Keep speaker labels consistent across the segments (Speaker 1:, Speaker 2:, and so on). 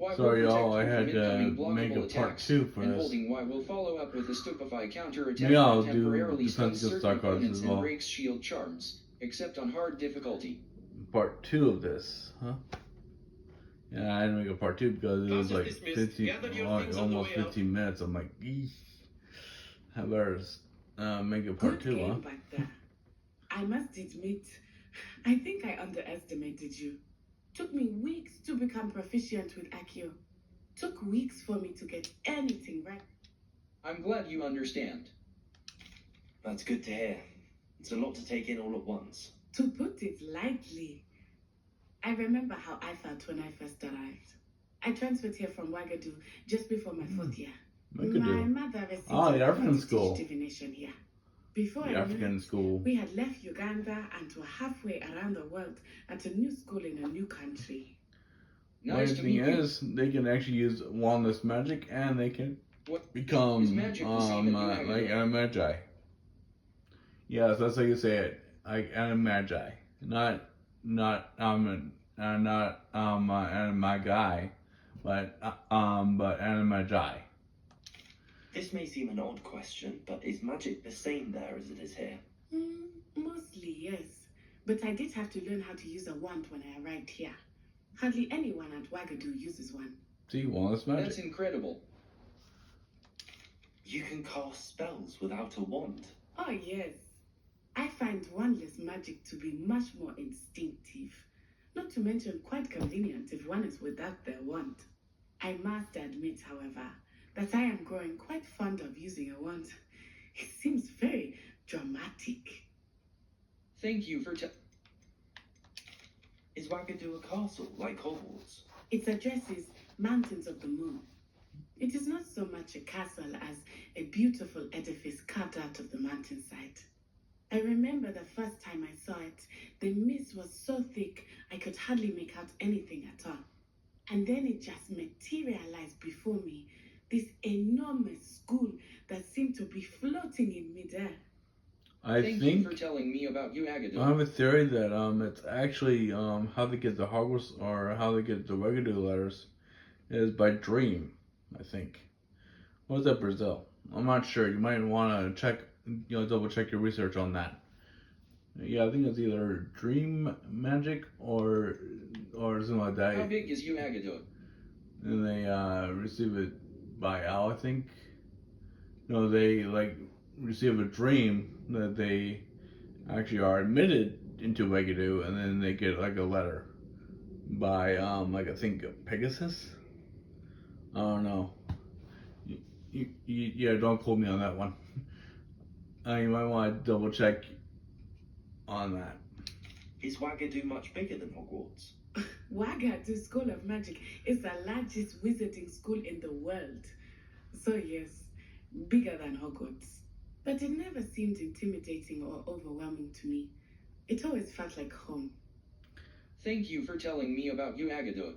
Speaker 1: Y
Speaker 2: Sorry,
Speaker 1: will
Speaker 2: y'all,
Speaker 1: protect
Speaker 2: I
Speaker 1: you
Speaker 2: had
Speaker 1: from incoming
Speaker 2: to make a
Speaker 1: blockable
Speaker 2: part
Speaker 1: attacks,
Speaker 2: 2 for
Speaker 1: and
Speaker 2: this.
Speaker 1: Holding Y will follow up with a Stupefy counterattack
Speaker 2: Maybe I'll
Speaker 1: that
Speaker 2: do
Speaker 1: temporarily
Speaker 2: Defense
Speaker 1: stuns
Speaker 2: Against
Speaker 1: certain
Speaker 2: Dark Arts
Speaker 1: opponents
Speaker 2: as
Speaker 1: and
Speaker 2: well.
Speaker 1: breaks shield charms, except on hard difficulty.
Speaker 2: Part 2 of this, huh? Yeah, I had to make a part 2 because it was like 15, almost 15 minutes. I'm like, eesh. How better make a part 2, huh?
Speaker 3: Back there. I must admit, I think I underestimated you. Took me weeks to become proficient with Accio. Took weeks for me to get anything right.
Speaker 1: I'm glad you understand.
Speaker 4: That's good to hear. It's a lot to take in all at once.
Speaker 3: To put it lightly, I remember how I felt when I first arrived. I transferred here from Ouagadougou just before my 4th year. My mother received
Speaker 2: the African school.
Speaker 3: divination here. Before
Speaker 2: The African school.
Speaker 3: we had left Uganda and were halfway around the world at a new school in a new country.
Speaker 1: Nice to meet you.
Speaker 2: Is they can actually use wandless magic and they can become like animagi. Yes, that's how you say it. Like animagi, not animagi, but animagi.
Speaker 4: This may seem an odd question, but is magic the same there as it is here?
Speaker 3: Mostly, yes. But I did have to learn how to use a wand when I arrived here. Hardly anyone at Ouagadougou uses one.
Speaker 2: See, wandless magic.
Speaker 1: That's incredible.
Speaker 4: You can cast spells without a wand?
Speaker 3: Oh, yes. I find wandless magic to be much more instinctive. Not to mention quite convenient if one is without their wand. I must admit, however, that I am growing quite fond of using a wand. It seems very dramatic.
Speaker 1: Thank you for
Speaker 4: Is Ouagadougou a castle, like Hogwarts?
Speaker 3: Its address is Mountains of the Moon. It is not so much a castle as a beautiful edifice carved out of the mountainside. I remember the first time I saw it, the mist was so thick I could hardly make out anything at all. And then it just materialized before me, this enormous school that seemed to be floating in midair.
Speaker 1: Thank you for telling me about Ouagadougou.
Speaker 2: I have a theory that it's actually how they get the Hogwarts or how they get the Ouagadougou letters is by dream, I think. What was that, Brazil? I'm not sure. You might want to check, double check your research on that. Yeah, I think it's either dream magic or something like that.
Speaker 1: How big is Ouagadougou?
Speaker 2: And they receive it by Al, I think. No, they receive a dream that they actually are admitted into Ouagadougou, and then they get like a letter by I think Pegasus. I don't know. Yeah, don't quote me on that one. You might want to double check on that.
Speaker 4: Is Ouagadougou much bigger than Hogwarts?
Speaker 3: Ouagadougou School of Magic is the largest wizarding school in the world. So yes, bigger than Hogwarts. But it never seemed intimidating or overwhelming to me. It always felt like home.
Speaker 1: Thank you for telling me about Ouagadougou.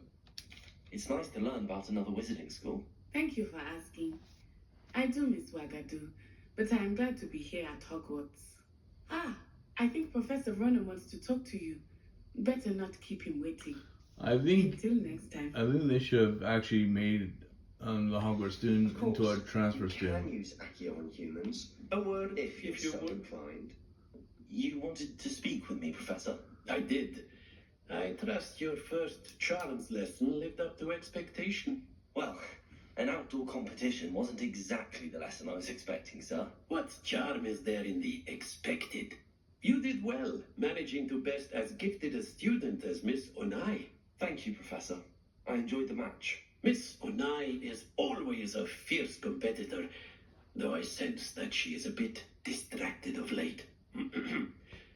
Speaker 4: It's nice to learn about another wizarding school.
Speaker 3: Thank you for asking. I do miss Ouagadougou, but I am glad to be here at Hogwarts. I think Professor Ronan wants to talk to you. Better not keep him waiting.
Speaker 2: I think
Speaker 3: until next time.
Speaker 2: I think they should have actually made the Hogwarts student into a transfer student.
Speaker 5: You can use Accio on humans. A word if you're so inclined.
Speaker 4: You wanted to speak with me, Professor?
Speaker 6: I did. I trust your first charms lesson lived up to expectation.
Speaker 4: Well, an outdoor competition wasn't exactly the lesson I was expecting, sir.
Speaker 6: What charm is there in the expected? You did well, managing to best as gifted a student as Miss Onai.
Speaker 4: Thank you, Professor. I enjoyed the match.
Speaker 6: Miss Onai is always a fierce competitor, though I sense that she is a bit distracted of late.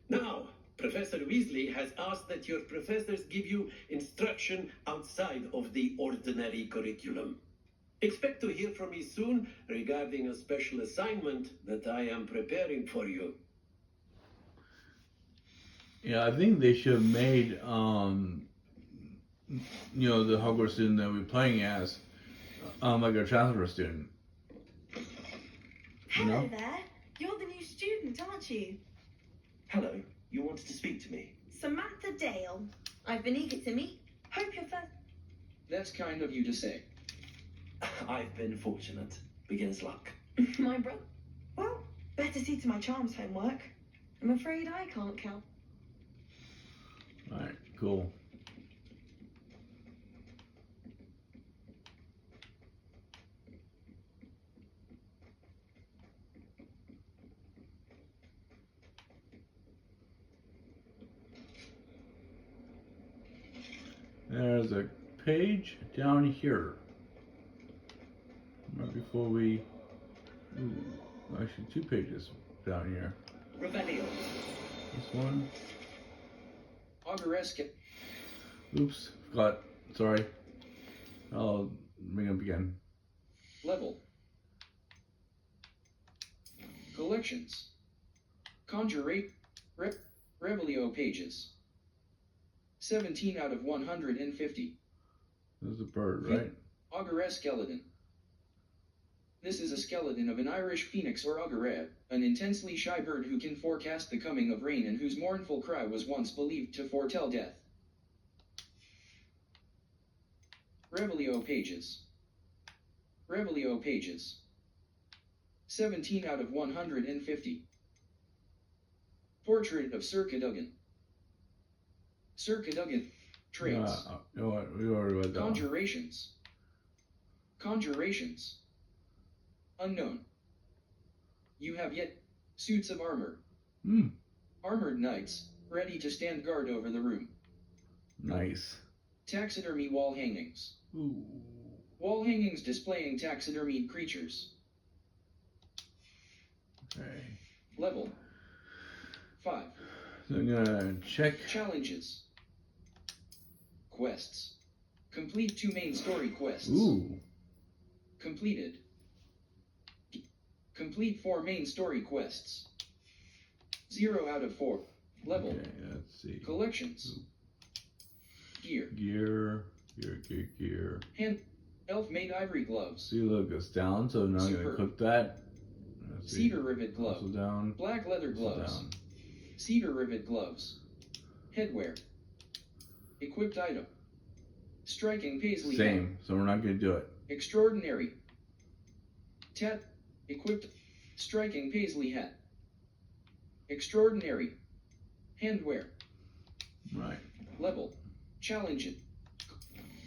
Speaker 6: Now, Professor Weasley has asked that your professors give you instruction outside of the ordinary curriculum. Expect to hear from me soon regarding a special assignment that I am preparing for you.
Speaker 2: Yeah, I think they should have made the Hogwarts student that we're playing as like a transfer student.
Speaker 7: Hello there. You're the new student, aren't you?
Speaker 4: Hello. You wanted to speak to me?
Speaker 7: Samantha Dale. I've been eager to meet. Hope you're first.
Speaker 1: That's kind of you to say.
Speaker 4: I've been fortunate. Beginner's luck.
Speaker 7: My brother. Well, better see to my charms homework. I'm afraid I can't count.
Speaker 2: Alright, cool. There's a page down here. Right before we... Ooh, actually 2 pages down here.
Speaker 4: Revelio.
Speaker 2: This one.
Speaker 1: Auguresque.
Speaker 2: Oops, forgot. Sorry. I'll bring up again.
Speaker 1: Level. Collections. Conjurate. Revelio pages. 17 out of 150.
Speaker 2: There's a bird, right?
Speaker 1: Auguret skeleton. This is a skeleton of an Irish phoenix or auguret, an intensely shy bird who can forecast the coming of rain and whose mournful cry was once believed to foretell death. Revelio pages. Revelio pages. 17 out of 150. Portrait of Sir Cadogan. Sir Cadogan. Traits.
Speaker 2: You know what? We already read that one.
Speaker 1: Conjurations. Conjurations. Unknown. You have yet suits of armor. Armored knights, ready to stand guard over the room.
Speaker 2: Nice.
Speaker 1: Taxidermy wall hangings.
Speaker 2: Ooh.
Speaker 1: Wall hangings displaying taxidermied creatures.
Speaker 2: Okay.
Speaker 1: Level 5.
Speaker 2: So I'm gonna check.
Speaker 1: Challenges. Quests. Complete 2 main story quests.
Speaker 2: Ooh.
Speaker 1: Completed. Complete 4 main story quests. 0 out of 4. Level.
Speaker 2: Okay, let's see.
Speaker 1: Collections. Gear.
Speaker 2: Gear.
Speaker 1: Hand. Elf-made ivory gloves.
Speaker 2: See, look, it's down, so now I'm gonna
Speaker 1: Superb.
Speaker 2: click that. Let's see.
Speaker 1: Cedar rivet glove.
Speaker 2: Also down.
Speaker 1: Black leather
Speaker 2: Also
Speaker 1: gloves.
Speaker 2: down.
Speaker 1: Cedar rivet gloves. Headwear. Equipped item. Striking paisley hat.
Speaker 2: Same, so we're not gonna do it.
Speaker 1: Extraordinary. Equipped. Striking paisley hat. Extraordinary. Handwear.
Speaker 2: Right.
Speaker 1: Level. Challenge it.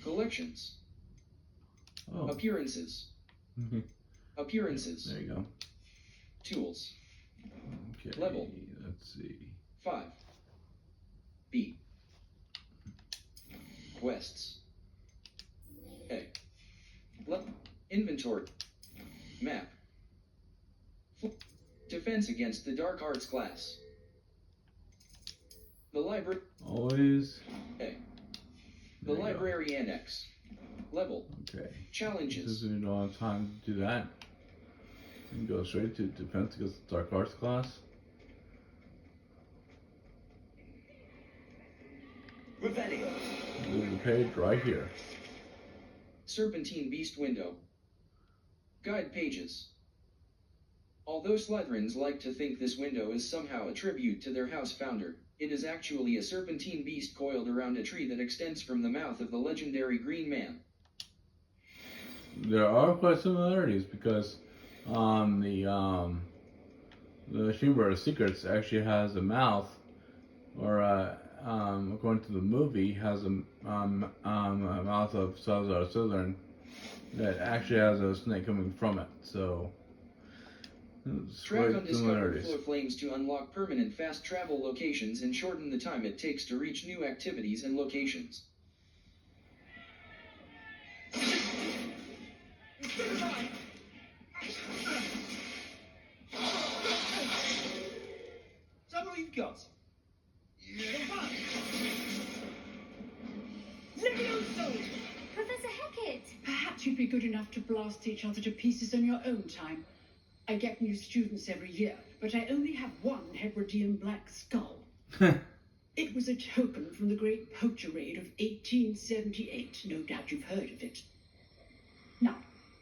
Speaker 1: Collections.
Speaker 2: Oh.
Speaker 1: Appearances. Appearances.
Speaker 2: There you go.
Speaker 1: Tools.
Speaker 2: Okay.
Speaker 1: Level.
Speaker 2: Let's see.
Speaker 1: 5. B. Quests. A. Inventory. Map. Defense against the dark arts class. The library.
Speaker 2: Always.
Speaker 1: A. The
Speaker 2: There you go.
Speaker 1: library annex. Level.
Speaker 2: Okay.
Speaker 1: Challenges.
Speaker 2: Since we don't have time to do that, we can go straight to defense against the dark arts class.
Speaker 4: Revelio.
Speaker 2: There's the page right here.
Speaker 1: Serpentine Beast Window. Guide pages. Although Slytherins like to think this window is somehow a tribute to their house founder, it is actually a serpentine beast coiled around a tree that extends from the mouth of the legendary Green Man.
Speaker 2: There are quite similarities because the Chamber of Secrets actually has a mouth, or according to the movie, has a mouth of Salazar Slytherin that actually has a snake coming from it. So it's
Speaker 1: Track
Speaker 2: quite
Speaker 1: undiscovered
Speaker 2: similarities.
Speaker 1: floor flames to unlock permanent fast travel locations and shorten the time it takes to reach new activities and locations.
Speaker 5: Is that all you've got?
Speaker 7: Professor Hecat!
Speaker 8: Perhaps you'd be good enough to blast each other to pieces in your own time. I get new students every year, but I only have one Hebridean black skull. It was a token from the Great Poacher Raid of 1878. No doubt you've heard of it. Now,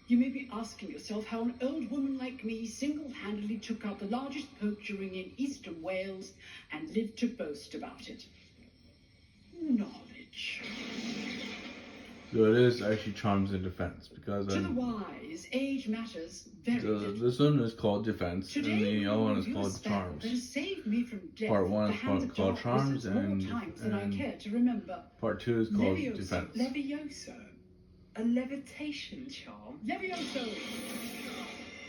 Speaker 8: you may be asking yourself how an old woman like me single-handedly took out the largest poacher ring in eastern Wales and lived to boast about it. Knowledge.
Speaker 2: So it is actually charms and defense because
Speaker 8: To the wise, age matters very little.
Speaker 2: this one is called defense and
Speaker 8: Today
Speaker 2: the
Speaker 8: we
Speaker 2: other
Speaker 8: will
Speaker 2: one is
Speaker 8: review a
Speaker 2: called
Speaker 8: spell
Speaker 2: charms.
Speaker 8: that has saved me from death
Speaker 2: Part one
Speaker 8: at the
Speaker 2: is
Speaker 8: hands of
Speaker 2: called
Speaker 8: dark
Speaker 2: charms
Speaker 8: wizards more
Speaker 2: and-
Speaker 8: times than I
Speaker 2: and-
Speaker 8: care to remember.
Speaker 2: Part 2 is called
Speaker 8: Levioso.
Speaker 2: defense.
Speaker 7: Levioso? A levitation charm?
Speaker 8: Levioso!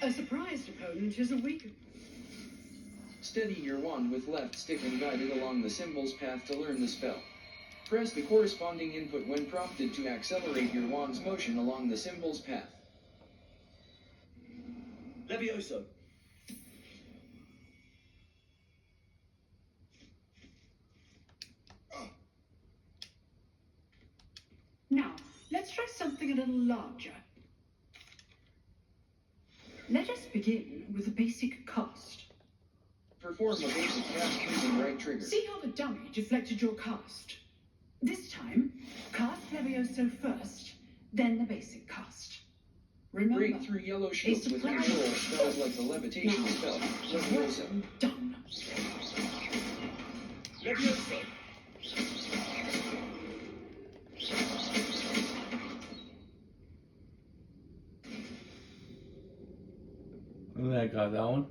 Speaker 8: A surprised opponent is awakened.
Speaker 1: Steady your wand with left stick and guide it along the symbol's path to learn the spell. Press the corresponding input when prompted to accelerate your wand's motion along the symbol's path.
Speaker 4: Levioso.
Speaker 8: Now, let's try something a little larger. Let us begin with a basic cast.
Speaker 1: Perform a basic cast using right trigger.
Speaker 8: See how the dummy deflected your cast? This time, cast Levioso first, then the basic cast. Remember,
Speaker 1: Break through yellow shields with
Speaker 8: supply-
Speaker 1: control spells like the levitation
Speaker 8: Now.
Speaker 1: spell. Levioso.
Speaker 8: done.
Speaker 4: Levioso.
Speaker 2: I got that one.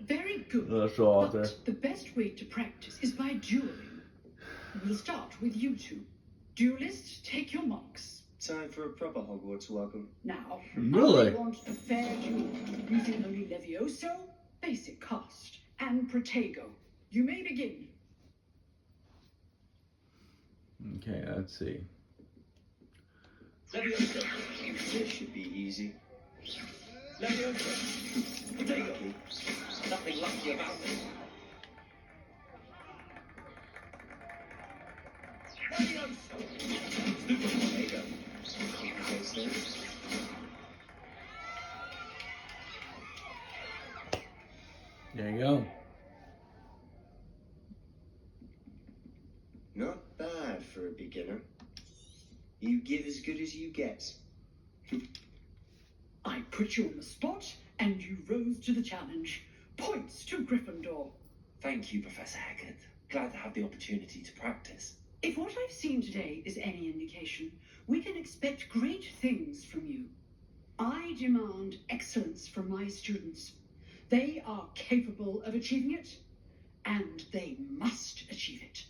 Speaker 8: Very good.
Speaker 2: Let's show off there.
Speaker 8: But the best way to practice is by dueling. We'll start with you two. Duelists, take your marks.
Speaker 5: Time for a proper Hogwarts welcome.
Speaker 8: Now,
Speaker 2: Really?
Speaker 8: I want a fair duel using only Levioso, basic cast, and Protego. You may begin.
Speaker 2: Okay, let's see.
Speaker 4: Levioso.
Speaker 5: This should be easy.
Speaker 4: Levioso. Protego. Nothing lucky about this. Levioso. Super Protego.
Speaker 5: Complicates things.
Speaker 2: There you go.
Speaker 5: Not bad for a beginner. You give as good as you get.
Speaker 8: I put you on the spot, and you rose to the challenge. Points to Gryffindor.
Speaker 4: Thank you, Professor Hackett. Glad to have the opportunity to practice.
Speaker 8: If what I've seen today is any indication, we can expect great things from you. I demand excellence from my students. They are capable of achieving it, and they must achieve it.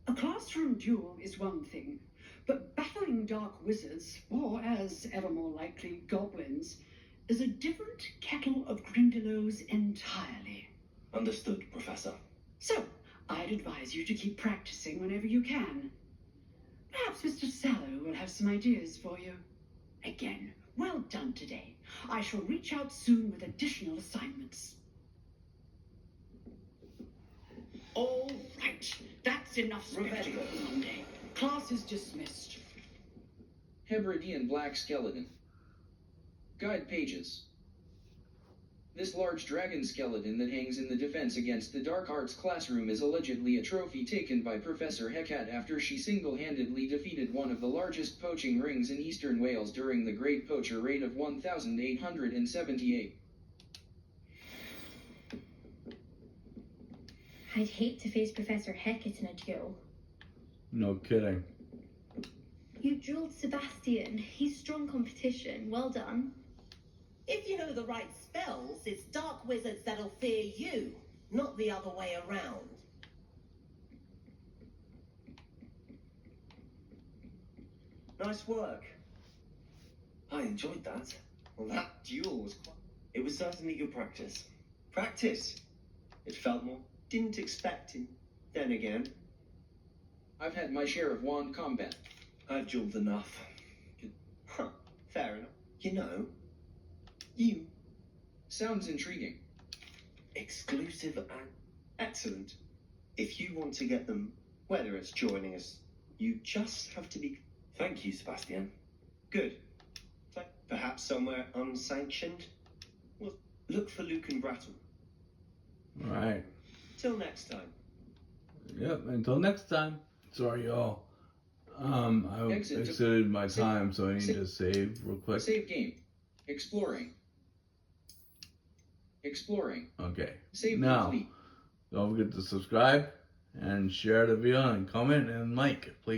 Speaker 8: A classroom duel is one thing, but battling dark wizards, or as ever more likely, goblins, is a different kettle of Grindylows entirely.
Speaker 4: Understood, Professor.
Speaker 8: So, I'd advise you to keep practicing whenever you can. Perhaps Mr. Sallow will have some ideas for you. Again, well done today. I shall reach out soon with additional assignments. All right, that's enough spectacle for Monday. Class is dismissed.
Speaker 1: Hebridean Black Skeleton. Guide pages. This large dragon skeleton that hangs in the Defense Against the Dark Arts classroom is allegedly a trophy taken by Professor Hecate after she single-handedly defeated one of the largest poaching rings in eastern Wales during the Great Poacher Raid of 1878.
Speaker 9: I'd hate to face Professor Hecate in a duel.
Speaker 2: No kidding.
Speaker 9: You drilled Sebastian. He's strong competition. Well done.
Speaker 10: If you know the right spells, it's dark wizards that'll fear you, not the other way around.
Speaker 5: Nice work.
Speaker 4: I enjoyed that.
Speaker 5: Well, that duel was quite...
Speaker 4: It was certainly good practice.
Speaker 5: Practice. It felt more. Didn't expect it. Then again,
Speaker 1: I've had my share of wand combat.
Speaker 4: I've dueled enough.
Speaker 5: huh, fair enough. You know, you...
Speaker 1: Sounds intriguing.
Speaker 4: Exclusive and...
Speaker 5: Excellent. If you want to get them, whether it's joining us, you just have to be...
Speaker 4: Thank you, Sebastian.
Speaker 5: Good. Perhaps somewhere unsanctioned? Well, look for Luke and Brattle.
Speaker 2: Alright.
Speaker 5: Till next time.
Speaker 2: Yep, until next time. Sorry, y'all. I
Speaker 1: Exit to-
Speaker 2: exited my time, so I need to save real quick.
Speaker 1: Save game. Exploring. Exploring.
Speaker 2: Okay.
Speaker 1: Save
Speaker 2: Now,
Speaker 1: complete.
Speaker 2: don't forget to subscribe and share the video and comment and like, please.